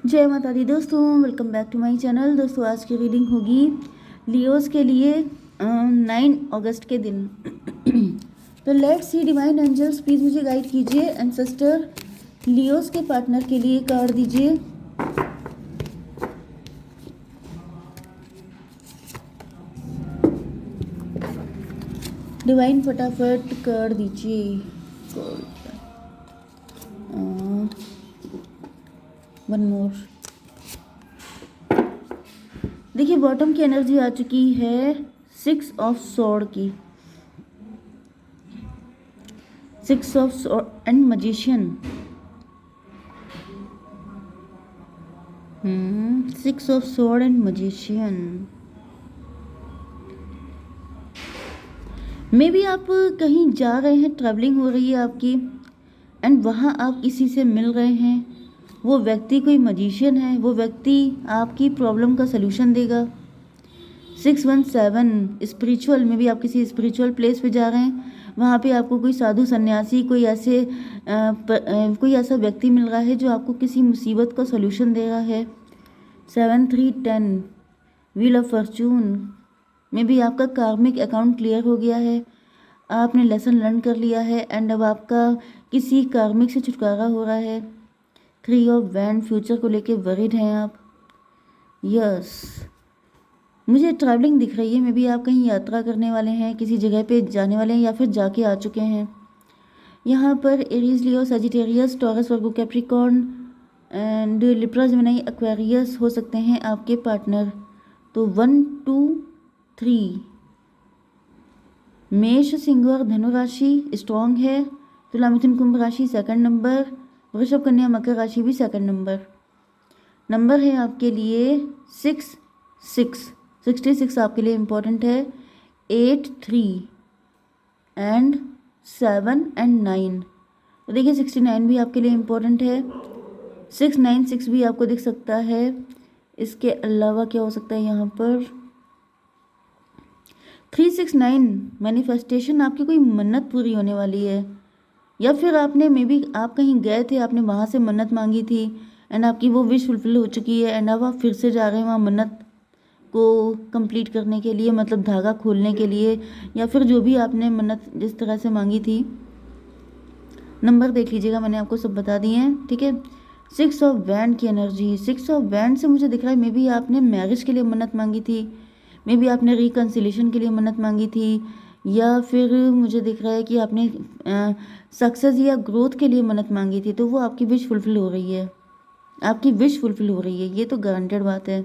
जय माता दी दोस्तों, welcome back to my channel. दोस्तों आज की रीडिंग होगी लियोस के लिए 9 अगस्त के दिन। तो let's see divine angels, please मुझे गाइड कीजिए। एंसेस्टर लियोस के पार्टनर के लिए कार्ड दीजिए। डिवाइन फटाफट कार्ड दीजिए। One more. देखिए बॉटम की एनर्जी आ चुकी है 6 ऑफ सॉर्ड की, 6 of sword and magician. 6 of sword and magician. May be आप कहीं जा रहे हैं, ट्रैवलिंग हो रही है आपकी, एंड वहाँ आप किसी से मिल रहे हैं। वो व्यक्ति कोई मैजिशियन है, वो व्यक्ति आपकी प्रॉब्लम का सलूशन देगा। 617 स्पिरिचुअल में भी आप किसी स्पिरिचुअल प्लेस पे जा रहे हैं, वहाँ पे आपको कोई साधु सन्यासी, कोई ऐसा व्यक्ति मिल रहा है जो आपको किसी मुसीबत का सलूशन दे रहा है। 7310 व्हील ऑफ फॉर्चून में भी आपका कार्मिक अकाउंट क्लियर हो गया है, आपने लेसन लर्न कर लिया है एंड अब आपका किसी कार्मिक से छुटकारा हो रहा है। 3 ऑफ वैंड, फ्यूचर को लेके वरीड हैं आप। यस, मुझे ट्रैवलिंग दिख रही है, मे बी आप कहीं यात्रा करने वाले हैं, किसी जगह पे जाने वाले हैं या फिर जाके आ चुके हैं। यहाँ पर Aries, Leo, Sagittarius, taurus, Virgo, Capricorn and Libra, Gemini, Aquarius हो सकते हैं आपके पार्टनर। तो 1 2 3 मेष, सिंह और धनु राशि स्ट्रॉन्ग है। तुला, मिथुन, कुंभ राशि सेकंड नंबर। वृषभ, कन्या, मकर राशि भी सेकंड नंबर है आपके लिए 6 6 66 आपके लिए इम्पोर्टेंट है। 8 3 एंड 7 एंड 9। तो देखिए 69 भी आपके लिए इम्पोर्टेंट है। 696 भी आपको दिख सकता है। इसके अलावा क्या हो सकता है यहाँ पर 369 मैनिफेस्टेशन, आपकी कोई मन्नत पूरी होने वाली है, या फिर आपने मे बी आप कहीं गए थे, आपने वहाँ से मन्नत मांगी थी एंड आपकी वो विश फुलफिल हो चुकी है एंड अब आप फिर से जा रहे हैं वहाँ मन्नत को कंप्लीट करने के लिए, मतलब धागा खोलने के लिए, या फिर जो भी आपने मन्नत जिस तरह से मांगी थी। नंबर देख लीजिएगा, मैंने आपको सब बता दिए हैं, ठीक है। 6 ऑफ वैंड की एनर्जी, 6 ऑफ वैंड से मुझे दिख रहा है मे बी आपने मैरिज के लिए मन्नत मांगी थी, मे बी आपने रिकन्सिलेशन के लिए मन्नत मांगी थी, या फिर मुझे दिख रहा है कि आपने सक्सेस या ग्रोथ के लिए मन्नत मांगी थी, तो वो आपकी विश फुलफिल हो रही है, आपकी विश फुलफिल हो रही है, ये तो गारंटेड बात है।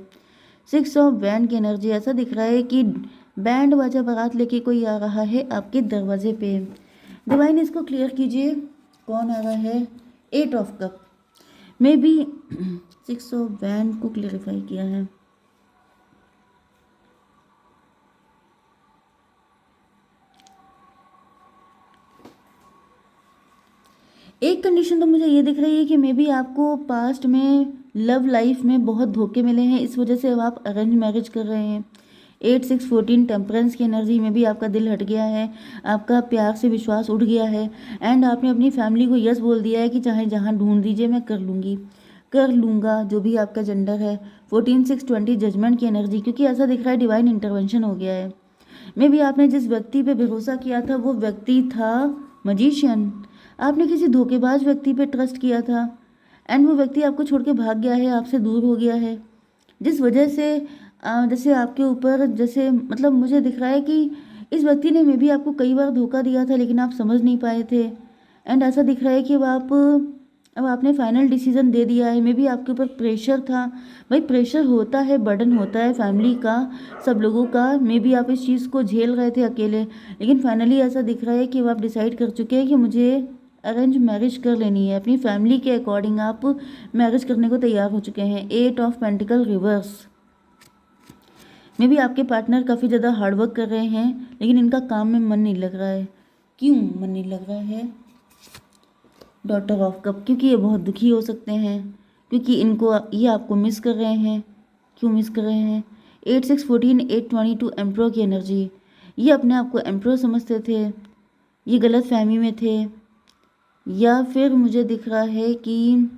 6 ऑफ बैंड की एनर्जी, ऐसा दिख रहा है कि बैंड बाजा बारात लेके कोई आ रहा है आपके दरवाजे पे। डिवाइन इसको क्लियर कीजिए, कौन आ रहा है। 8 ऑफ कप में भी 6 ऑफ बैंड को क्लियरिफाई किया है। एक कंडीशन तो मुझे ये दिख रही है कि मे बी आपको पास्ट में लव लाइफ में बहुत धोखे मिले हैं, इस वजह से अब आप अरेंज मैरिज कर रहे हैं। 8 6 14 टेम्परेंस की एनर्जी में भी आपका दिल हट गया है, आपका प्यार से विश्वास उठ गया है एंड आपने अपनी फैमिली को यस बोल दिया है कि चाहे जहाँ ढूंढ दीजिए मैं कर लूँगा, जो भी आपका जेंडर है। 14 6 20 जजमेंट की एनर्जी, क्योंकि ऐसा दिख रहा है डिवाइन इंटरवेंशन हो गया है। मे बी आपने जिस व्यक्ति पे भरोसा किया था वो व्यक्ति था मजिशियन, आपने किसी धोखेबाज व्यक्ति पे ट्रस्ट किया था एंड वो व्यक्ति आपको छोड़ के भाग गया है, आपसे दूर हो गया है, जिस वजह से जैसे आपके ऊपर, जैसे मतलब मुझे दिख रहा है कि इस व्यक्ति ने मे बी आपको कई बार धोखा दिया था लेकिन आप समझ नहीं पाए थे एंड ऐसा दिख रहा है कि अब आपने फाइनल डिसीजन दे दिया है। मे बी आपके ऊपर प्रेशर था, भाई प्रेशर होता है, बर्डन होता है फैमिली का, सब लोगों का, मे बी आप इस चीज़ को झेल रहे थे अकेले, लेकिन फाइनली ऐसा दिख रहा है कि अब आप डिसाइड कर चुके हैं कि मुझे अरेंज मैरिज कर लेनी है, अपनी फैमिली के अकॉर्डिंग आप मैरिज करने को तैयार हो चुके हैं। 8 ऑफ पेंटिकल रिवर्स में भी आपके पार्टनर काफ़ी ज़्यादा हार्डवर्क कर रहे हैं लेकिन इनका काम में मन नहीं लग रहा है। क्यों मन नहीं लग रहा है। डॉटर ऑफ कप, क्योंकि ये बहुत दुखी हो सकते हैं, क्योंकि इनको ये आपको मिस कर रहे हैं। क्यों मिस कर रहे हैं। 8 6 14 8 22 एम्प्रो की एनर्जी, ये अपने आप को एम्प्रो समझते थे, ये गलत फहमी में थे, या फिर मुझे दिख रहा है कि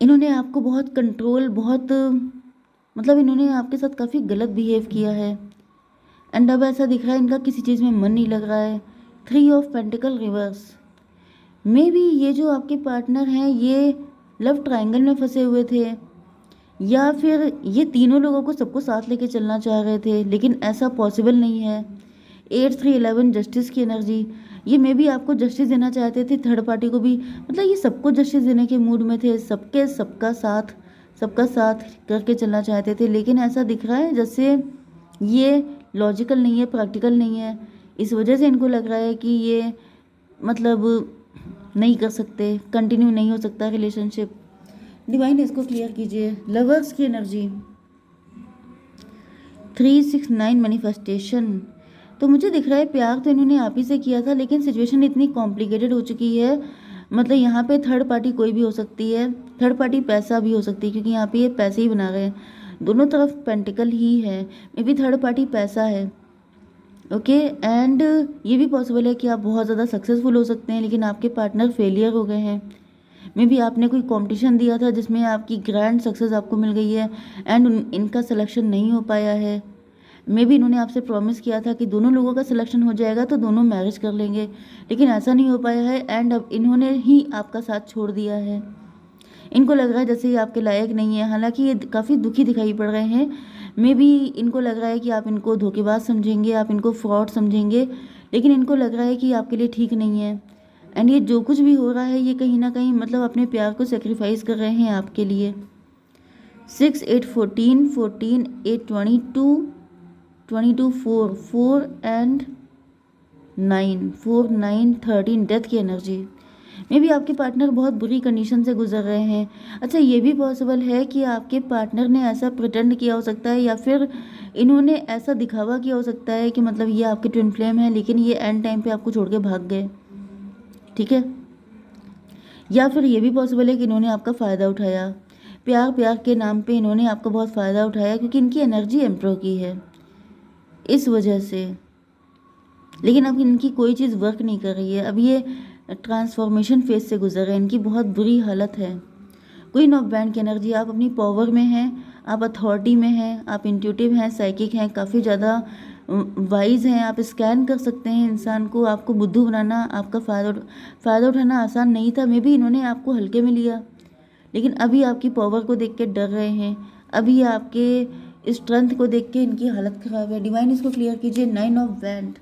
इन्होंने आपको बहुत कंट्रोल, बहुत मतलब इन्होंने आपके साथ काफ़ी गलत बिहेव किया है। एंड अब ऐसा दिख रहा है इनका किसी चीज़ में मन नहीं लग रहा है। 3 of pentacle reverse. May be ये जो आपके पार्टनर हैं ये लव ट्रायंगल में फंसे हुए थे, या फिर ये तीनों लोगों को सबको साथ लेके चलना चाह रहे थे, लेकिन ऐसा पॉसिबल नहीं है। 8 3 11 जस्टिस की एनर्जी। ये मे बी आपको जस्टिस देना चाहते थे, थर्ड पार्टी को भी, मतलब ये सबको जस्टिस देने के मूड में थे, सबका साथ करके चलना चाहते थे, लेकिन ऐसा दिख रहा है जैसे ये लॉजिकल नहीं है, प्रैक्टिकल नहीं है। इस वजह से इनको लग रहा है कि ये मतलब नहीं कर सकते, कंटिन्यू नहीं हो सकता रिलेशनशिप। डिवाइन इसको क्लियर कीजिए। लवर्स की एनर्जी 3 6 9 मैनिफेस्टेशन। तो मुझे दिख रहा है प्यार तो इन्होंने आप ही से किया था, लेकिन सिचुएशन इतनी कॉम्प्लिकेटेड हो चुकी है, मतलब यहाँ पे थर्ड पार्टी कोई भी हो सकती है, थर्ड पार्टी पैसा भी हो सकती है, क्योंकि यहाँ पे ये पैसे ही बना रहे हैं, दोनों तरफ पेंटिकल ही है, मे बी थर्ड पार्टी पैसा है। ओके एंड ये भी पॉसिबल है कि आप बहुत ज़्यादा सक्सेसफुल हो सकते हैं, लेकिन आपके पार्टनर फेलियर हो गए हैं। मे बी आपने कोई कंपटीशन दिया था जिसमें आपकी ग्रैंड सक्सेस आपको मिल गई है एंड इनका सिलेक्शन नहीं हो पाया है। मे बी इन्होंने आपसे प्रॉमिस किया था कि दोनों लोगों का सिलेक्शन हो जाएगा तो दोनों मैरिज कर लेंगे, लेकिन ऐसा नहीं हो पाया है एंड अब इन्होंने ही आपका साथ छोड़ दिया है। इनको लग रहा है जैसे ये आपके लायक नहीं है, हालांकि ये काफ़ी दुखी दिखाई पड़ रहे हैं। मे बी इनको लग रहा है कि आप इनको धोखेबाज समझेंगे, आप इनको फ्रॉड समझेंगे, लेकिन इनको लग रहा है कि आपके लिए ठीक नहीं है। एंड ये जो कुछ भी हो रहा है ये कहीं ना कहीं मतलब अपने प्यार को सेक्रीफाइस कर रहे हैं आपके लिए। 6 8 14 14 8 22 22 4 4 एंड 9 4 9 13 डेथ की एनर्जी। मे बी आपके पार्टनर बहुत बुरी कंडीशन से गुजर रहे हैं। अच्छा ये भी पॉसिबल है कि आपके पार्टनर ने ऐसा प्रिटेंड किया हो सकता है, या फिर इन्होंने ऐसा दिखावा किया हो सकता है कि मतलब ये आपके ट्विन फ्लेम है, लेकिन ये एंड टाइम पे आपको छोड़ के भाग गए, ठीक है। या फिर ये भी पॉसिबल है कि इन्होंने आपका फ़ायदा उठाया, प्यार प्यार के नाम पे इन्होंने आपका बहुत फ़ायदा उठाया, क्योंकि इनकी एनर्जी एम्प्रो की है इस वजह से। लेकिन अब इनकी कोई चीज़ वर्क नहीं कर रही है, अब ये ट्रांसफॉर्मेशन फेज से गुजर रहे हैं, इनकी बहुत बुरी हालत है। क्वीन ऑफ बैंड की एनर्जी। आप अपनी पावर में हैं, आप अथॉरिटी में हैं, आप इंट्यूटिव हैं, साइकिक हैं, काफ़ी ज़्यादा वाइज हैं, आप स्कैन कर सकते हैं इंसान को। आपको बुद्धू बनाना, आपका फ़ायदा उठाना आसान नहीं था। मे बी इन्होंने आपको हल्के में लिया, लेकिन अभी आपकी पावर को देख के डर रहे हैं, अभी आपके स्ट्रेंथ को देख के इनकी हालत ख़राब है। डिवाइन इसको क्लियर कीजिए। 9 ऑफ बैंड।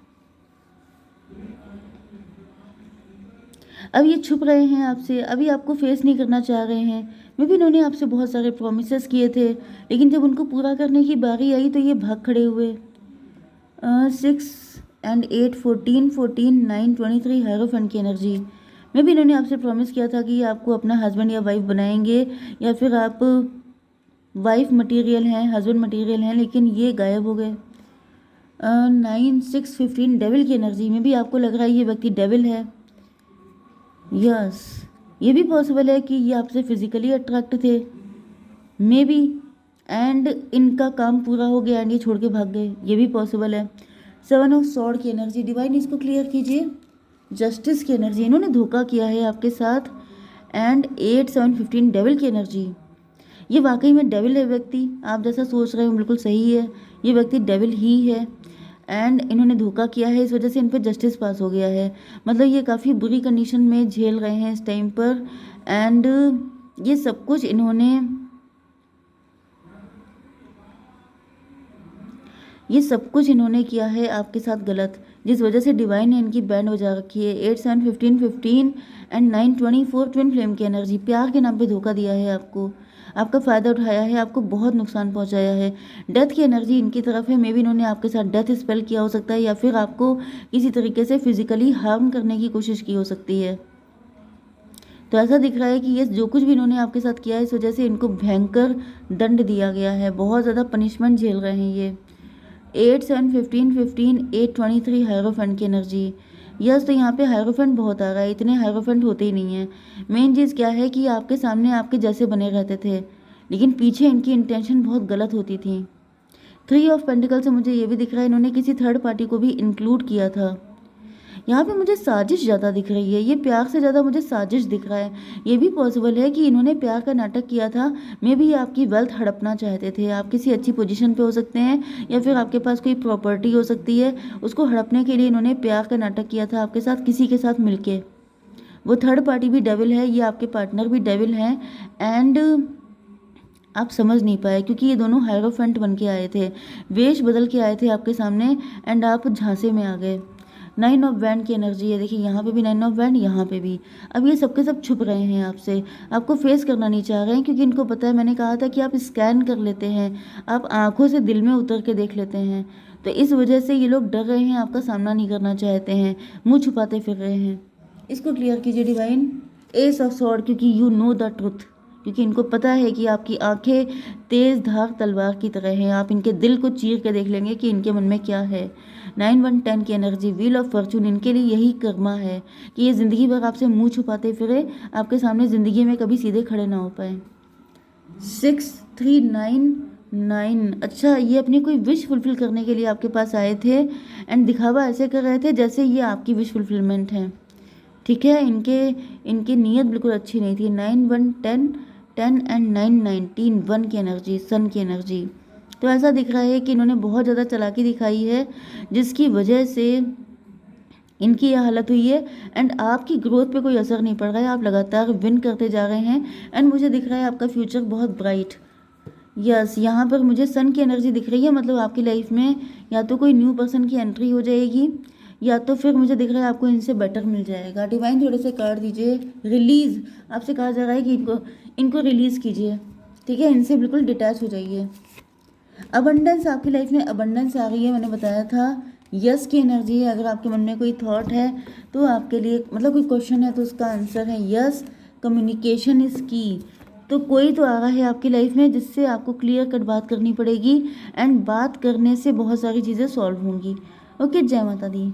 अब ये छुप रहे हैं आपसे, अभी आपको फेस नहीं करना चाह रहे हैं। मे बी इन्होंने आपसे बहुत सारे प्रोमिसेस किए थे, लेकिन जब उनको पूरा करने की बारी आई तो ये भाग खड़े हुए। 6 एंड 8 14 14 9 23 हायरोफेंट की एनर्जी। मे बी इन्होंने आपसे प्रॉमिस किया था कि ये आपको अपना हस्बैंड या वाइफ बनाएंगे, या फिर आप वाइफ मटेरियल हैं, हस्बैंड मटेरियल हैं, लेकिन ये गायब हो गए। 9 6 15 डेविल की एनर्जी में भी आपको लग रहा है ये व्यक्ति डेविल है। यस ये भी पॉसिबल है कि ये आपसे फिजिकली अट्रैक्ट थे, मे बी, एंड इनका काम पूरा हो गया एंड ये छोड़ के भाग गए, ये भी पॉसिबल है। 7 ऑफ सॉर्ड की एनर्जी। डिवाइन इसको क्लियर कीजिए। जस्टिस की एनर्जी। इन्होंने धोखा किया है आपके साथ। एंड 8 7 15 डेविल की एनर्जी। ये वाकई में डेविल है व्यक्ति, आप जैसा सोच रहे हो बिल्कुल सही है, ये व्यक्ति डेविल ही है एंड इन्होंने धोखा किया है, इस वजह से इन पर जस्टिस पास हो गया है। मतलब ये काफ़ी बुरी कंडीशन में झेल रहे हैं इस टाइम पर, एंड ये सब कुछ इन्होंने किया है आपके साथ गलत, जिस वजह से डिवाइन ने इनकी बैंड बजा रखी है। 8 7 15 15 एंड 9 24 ट्विन फ्लेम की एनर्जी। प्यार के नाम पे धोखा दिया है आपको, आपका फ़ायदा उठाया है, आपको बहुत नुकसान पहुंचाया है। डेथ की एनर्जी इनकी तरफ है, मे बी इन्होंने आपके साथ डेथ स्पेल किया हो सकता है, या फिर आपको किसी तरीके से फिजिकली हार्म करने की कोशिश की हो सकती है। तो ऐसा दिख रहा है कि ये जो कुछ भी इन्होंने आपके साथ किया है, इस वजह से इनको भयंकर दंड दिया गया है, बहुत ज़्यादा पनिशमेंट झेल रहे हैं ये। 8 7 15 15 8 23 हायरोफेंट की एनर्जी। यस तो यहाँ पे हायरोफेंट बहुत आ रहा है, इतने हायरोफेंट होते ही नहीं हैं। मेन चीज़ क्या है कि आपके सामने आपके जैसे बने रहते थे, लेकिन पीछे इनकी इंटेंशन बहुत गलत होती थी। 3 ऑफ पेंटिकल से मुझे ये भी दिख रहा है इन्होंने किसी थर्ड पार्टी को भी इंक्लूड किया था, यहाँ पे मुझे साजिश ज़्यादा दिख रही है, ये प्यार से ज़्यादा मुझे साजिश दिख रहा है। ये भी पॉसिबल है कि इन्होंने प्यार का नाटक किया था, मे भी आपकी वेल्थ हड़पना चाहते थे। आप किसी अच्छी पोजीशन पे हो सकते हैं या फिर आपके पास कोई प्रॉपर्टी हो सकती है, उसको हड़पने के लिए इन्होंने प्यार का नाटक किया था आपके साथ, किसी के साथ मिलके। वो थर्ड पार्टी भी डेविल है, ये आपके पार्टनर भी डेविल हैं, एंड आप समझ नहीं पाए क्योंकि ये दोनों हायरोफेंट बन के आए थे, वेश बदल के आए थे आपके सामने, एंड आप झांसे में आ गए। 9 ऑफ वैंड की एनर्जी है, देखिए यहाँ पे भी 9 ऑफ वैंड, यहाँ पे भी। अब ये सबके सब छुप रहे हैं आपसे, आपको फेस करना नहीं चाह रहे हैं क्योंकि इनको पता है, मैंने कहा था कि आप स्कैन कर लेते हैं, आप आंखों से दिल में उतर के देख लेते हैं। तो इस वजह से ये लोग डर रहे हैं, आपका सामना नहीं करना चाहते हैं, मुँह छुपाते फिर रहे हैं। इसको क्लियर कीजिए डिवाइन। एस ऑफ स्वॉर्ड, क्योंकि यू नो द ट्रुथ, क्योंकि इनको पता है कि आपकी आंखें तेज धार तलवार की तरह हैं, आप इनके दिल को चीर के देख लेंगे कि इनके मन में क्या है। 9-1-10 की एनर्जी, व्हील ऑफ फॉर्चून, इनके लिए यही कर्मा है कि ये ज़िंदगी भर आपसे मुंह छुपाते फिरे, आपके सामने ज़िंदगी में कभी सीधे खड़े ना हो पाए। 6-3-9-9, अच्छा ये अपनी कोई विश फुलफिल करने के लिए आपके पास आए थे, एंड दिखावा ऐसे कर रहे थे जैसे ये आपकी विश फुलफिलमेंट है। ठीक है, इनकी नीयत बिल्कुल अच्छी नहीं थी। 9-1-10, 10 एंड 9-9, 3-1 की एनर्जी, सन की एनर्जी। तो ऐसा दिख रहा है कि इन्होंने बहुत ज़्यादा चालाकी दिखाई है, जिसकी वजह से इनकी यह हालत हुई है, एंड आपकी ग्रोथ पे कोई असर नहीं पड़ रहा है, आप लगातार विन करते जा रहे हैं, एंड मुझे दिख रहा है आपका फ्यूचर बहुत ब्राइट। यस, यहाँ पर मुझे सन की एनर्जी दिख रही है, मतलब आपकी लाइफ में या तो कोई न्यू पर्सन की एंट्री हो जाएगी, या तो फिर मुझे दिख रहा है आपको इनसे बेटर मिल जाएगा। डिवाइन थोड़े से कार्ड दीजिए। रिलीज़, आपसे कहा जा रहा है कि इनको रिलीज़ कीजिए, ठीक है, इनसे बिल्कुल डिटैच हो जाइए। अबंडेंस, आपकी लाइफ में अबंडेंस आ गई है, मैंने बताया था। यस की एनर्जी है, अगर आपके मन में कोई थॉट है तो आपके लिए, मतलब कोई क्वेश्चन है तो उसका आंसर है यस। कम्युनिकेशन इज़ की, तो कोई तो आ रहा है आपकी लाइफ में जिससे आपको क्लियर कट बात करनी पड़ेगी, एंड बात करने से बहुत सारी चीज़ें सॉल्व होंगी। ओके, जय माता दी।